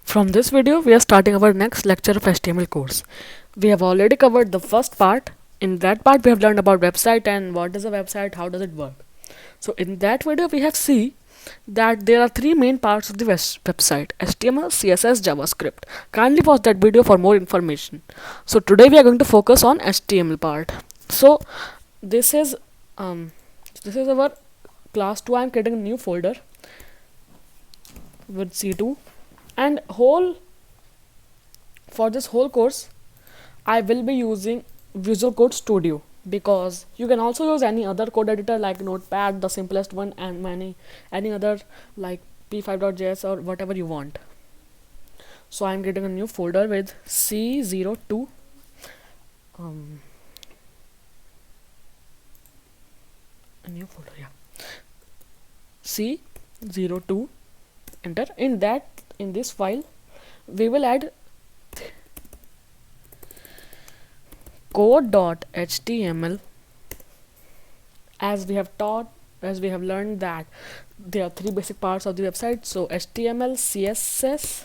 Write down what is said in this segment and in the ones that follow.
From this video, we are starting our next lecture of HTML course. We have already covered the first part. In that part, we have learned about website and what is a website, how does it work. So in that video, we have seen that there are three main parts of the website: HTML, CSS, JavaScript. Kindly watch that video for more information. So today we are going to focus on HTML part. So this is um, this is our class 2. I am creating a new folder with C2 and whole for this whole course I will be using Visual Code Studio, because you can also use any other code editor like Notepad, the simplest one, and any other like p5.js or whatever you want. So I'm getting a new folder with C02 a new folder, yeah, C02. Enter. In this file we will add code.html. As we have learned that there are three basic parts of the website: so HTML, CSS,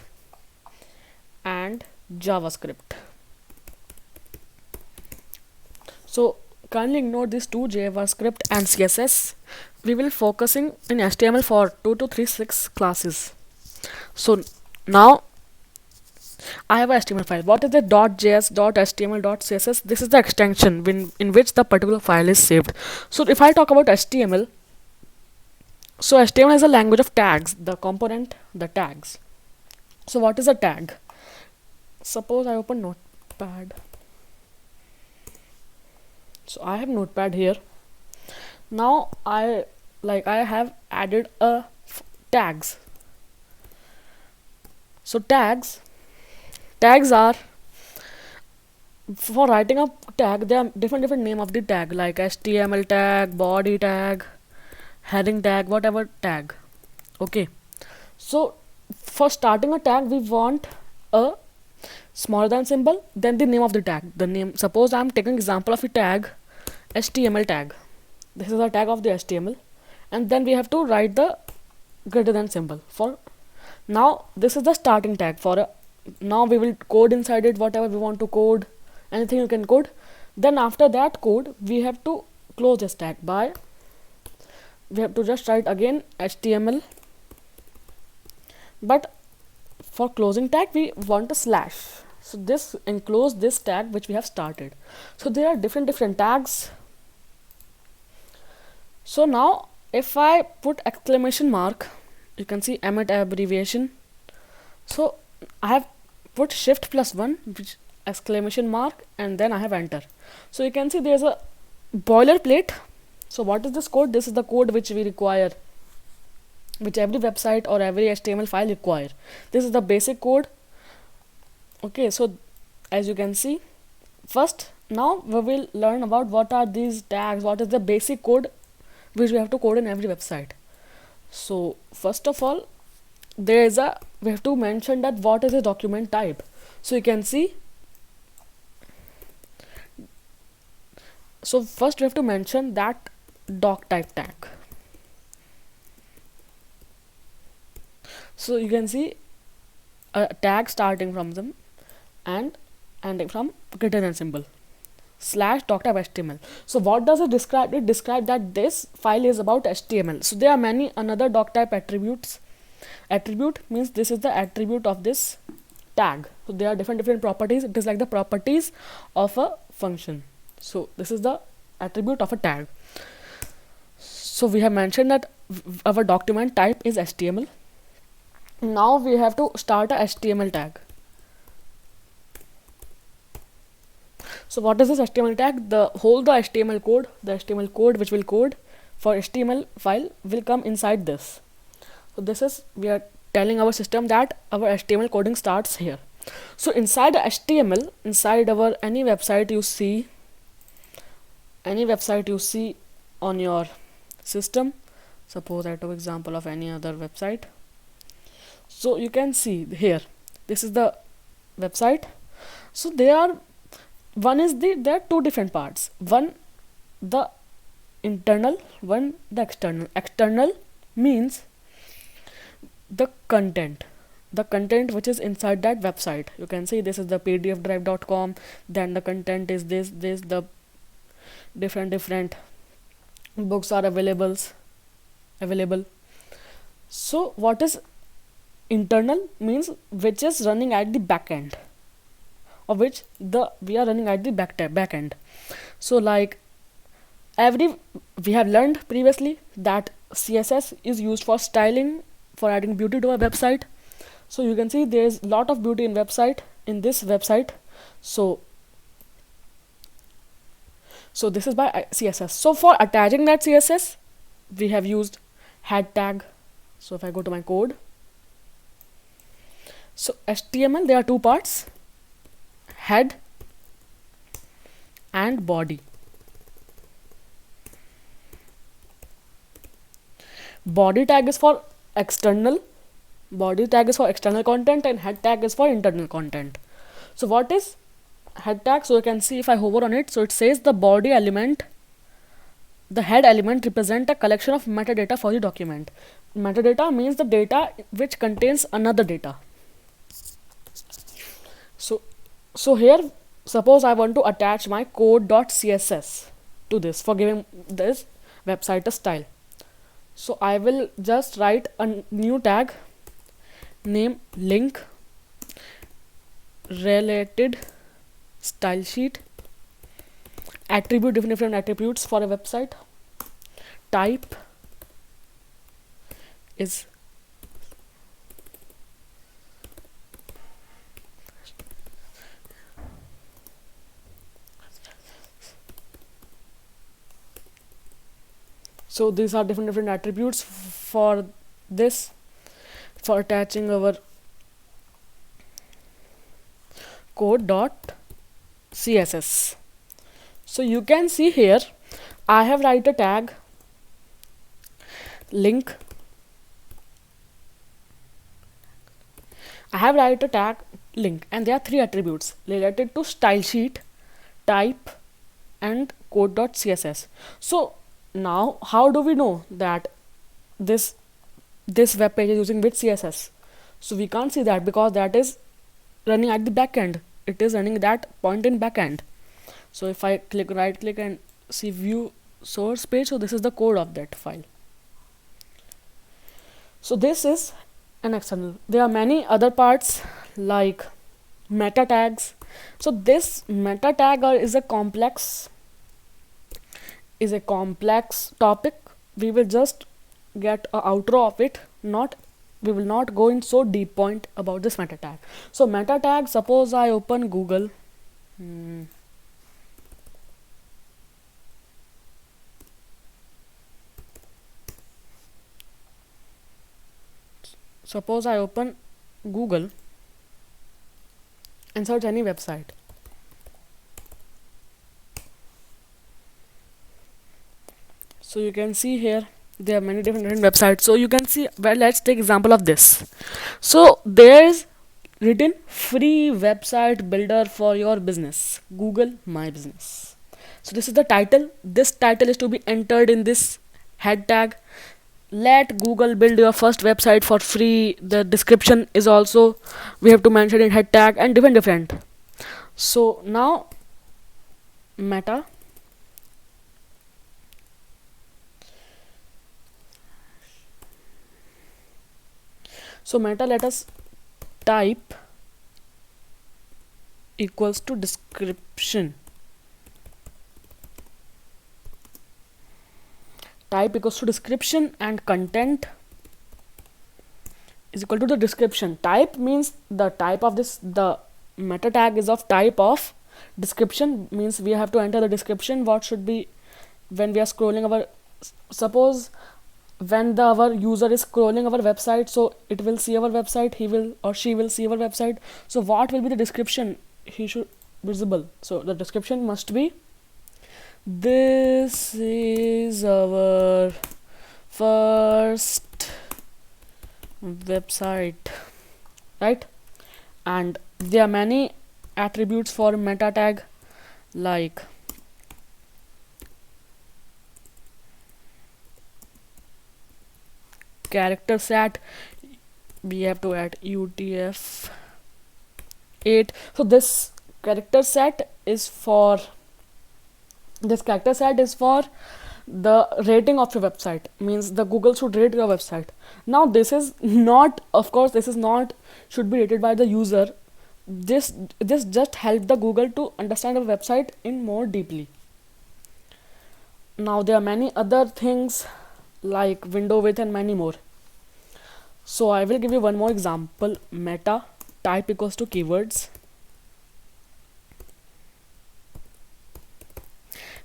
and JavaScript. So kindly ignore these two, JavaScript and CSS. We will focusing in HTML for 2 to 3 6 classes. So now I have a HTML file. What is the .js, .html, .css? This is the extension in which the particular file is saved. So if I talk about HTML, so HTML is a language of tags, the component, the tags. So what is a tag? Suppose I open Notepad. So I have Notepad here. Now I have added a tags. So tags are for writing a tag. There are different name of the tag, like HTML tag, body tag, heading tag, whatever tag. Okay, so for starting a tag we want a smaller than symbol, then the name of the tag. The name, suppose I'm taking example of a tag, HTML tag. This is the tag of the HTML, and then we have to write the greater than symbol for. Now this is the starting tag for a. Now we will code inside it whatever we want to code, anything you can code. Then after that code we have to close this tag by, we have to just write again HTML, but for closing tag we want a slash. So this enclose this tag which we have started. So there are different tags. So now if I put exclamation mark, you can see emit abbreviation. So I have put shift +1, which exclamation mark, and then I have enter. So you can see there's a boilerplate. So what is this code? This is the code which we require, which every website or every HTML file require. This is the basic code. Okay, so as you can see, first now we will learn about what are these tags, what is the basic code which we have to code in every website. So first of all, we have to mention that what is the document type. So you can see, so first we have to mention that doc type tag. So you can see a tag starting from them and ending from greater than symbol / doc type HTML. So what does it describe? It describes that this file is about HTML. So there are many another doc type attributes. Attribute means this is the attribute of this tag. So there are different properties. It is like the properties of a function. So this is the attribute of a tag. So we have mentioned that our document type is HTML. Now we have to start a HTML tag. So what is this HTML tag? The HTML code which will code for HTML file will come inside this. So this is, we are telling our system that our HTML coding starts here. So inside the HTML, inside our any website you see on your system, suppose I took example of any other website. So you can see here, this is the website. So there are two different parts. One the internal, one the external. External means the content, the content which is inside that website. You can see this is the pdfdrive.com, then the content is this the different books are available. So what is internal means which is running at the back end, of which we are running at the back end. So like every we have learned previously that CSS is used for styling, for adding beauty to a website. So you can see there is lot of beauty in this website. So this is by CSS. So for attaching that CSS, we have used head tag. So if I go to my code, so HTML, there are two parts, head and body. Body tag is for external content, and head tag is for internal content. So what is head tag? So you can see if I hover on it, so it says the head element represent a collection of metadata for the document. Metadata means the data which contains another data. So here, suppose I want to attach my code.css to this for giving this website a style. So I will just write a new tag, name link related style sheet, attribute different attributes for a website, type is so these are different attributes for this, for attaching our code.css. So you can see here I have write a tag link, and there are three attributes related to style sheet, type and code.css. So now how do we know that this web page is using which CSS? So we can't see that because that is running at the back end. It is running that point in back end. So if I right click and see view source page, so this is the code of that file. So this is an external. There are many other parts like meta tags. So this meta tag is a complex topic. We will just get a outro of it, we will not go in so deep point about this meta tag. So meta tag, suppose I open Google, suppose I open Google and search any website. So you can see here there are many different websites. So you can see, well, let's take example of this. So there is written free website builder for your business, Google My Business. So this is the title. This title is to be entered in this head tag. Let Google build your first website for free. The description is also we have to mention in head tag and different. So now meta let us type equals to description. Type equals to description and content is equal to the description. Type means the type of this, the meta tag is of type of description, means we have to enter the description what should be when we are scrolling our, suppose when our user is scrolling our website, so it will see our website, he will or she will see our website. So what will be the description he should visible? So the description must be, this is our first website, right? And there are many attributes for meta tag like character set. we have to add UTF-8. So this character set is for the rating of your website, means the Google should rate your website. Now this is not, of course, this is not should be rated by the user. This just help the Google to understand a website in more deeply. Now there are many other things like window width and many more. So I will give you one more example. Meta type equals to keywords.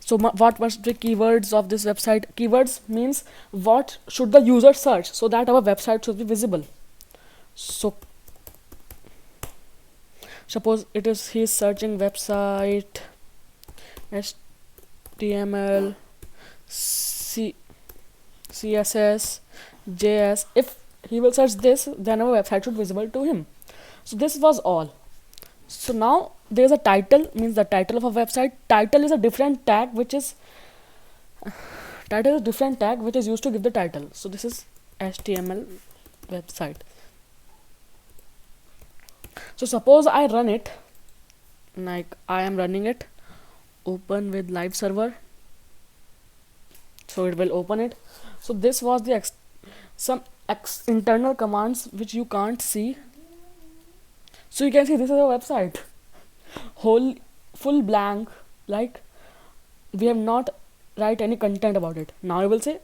So what must be keywords of this website? Keywords means what should the user search so that our website should be visible. So suppose he is searching website HTML, CSS, JS. If he will search this, then our website should be visible to him. So this was all. So now there is a title, means the title of a website. Title is a different tag which is used to give the title. So this is HTML website. So suppose I run it, like I am running it, open with live server. So it will open it. So this was the internal commands which you can't see. So you can see this is a website, full blank, like we have not write any content about it. Now you will say,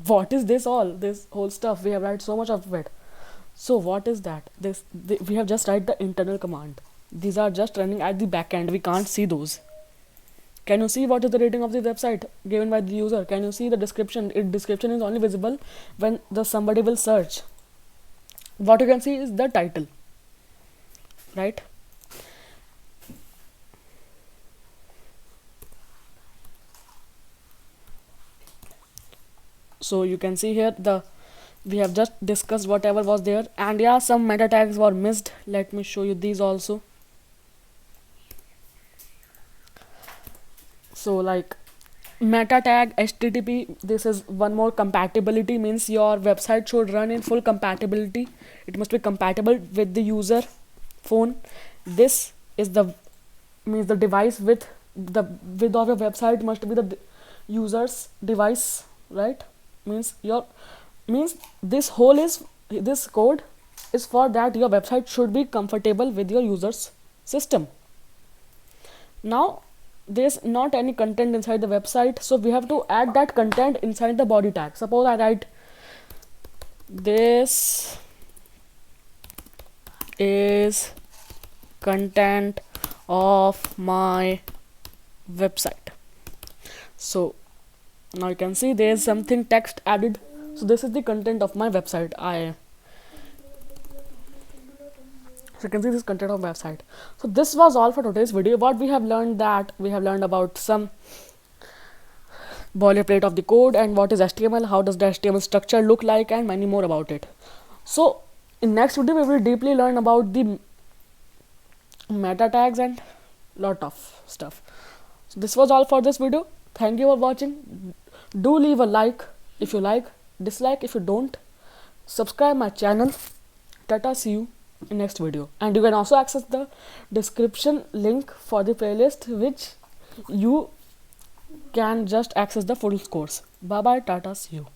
what is this whole stuff? We have write so much of it. So what is that? We have just write the internal command. These are just running at the back end. We can't see those. Can you see what is the rating of the website given by the user? Can you see the description? Description is only visible when somebody will search. What you can see is the title, right? So you can see here we have just discussed whatever was there, and yeah, some meta tags were missed. Let me show you these also. So like meta tag HTTP, this is one more compatibility, means your website should run in full compatibility. It must be compatible with the user phone. This is the device with the width of your website must be the user's device, right? Means this code is for that your website should be compatible with your user's system. Now there's not any content inside the website, so we have to add that content inside the body tag. Suppose I write, this is content of my website. So now you can see there is something text added. So this is the content of my website. So you can see this content of website. So this was all for today's video. What we have learned, that we have learned about some boilerplate of the code and what is HTML, how does the HTML structure look like, and many more about it. So in next video we will deeply learn about the meta tags and lot of stuff. So this was all for this video. Thank you for watching. Do leave a like if you like, dislike if you don't, subscribe my channel. Tata, see you in next video. And you can also access the description link for the playlist, which you can just access the full course. Bye bye, tata, see you.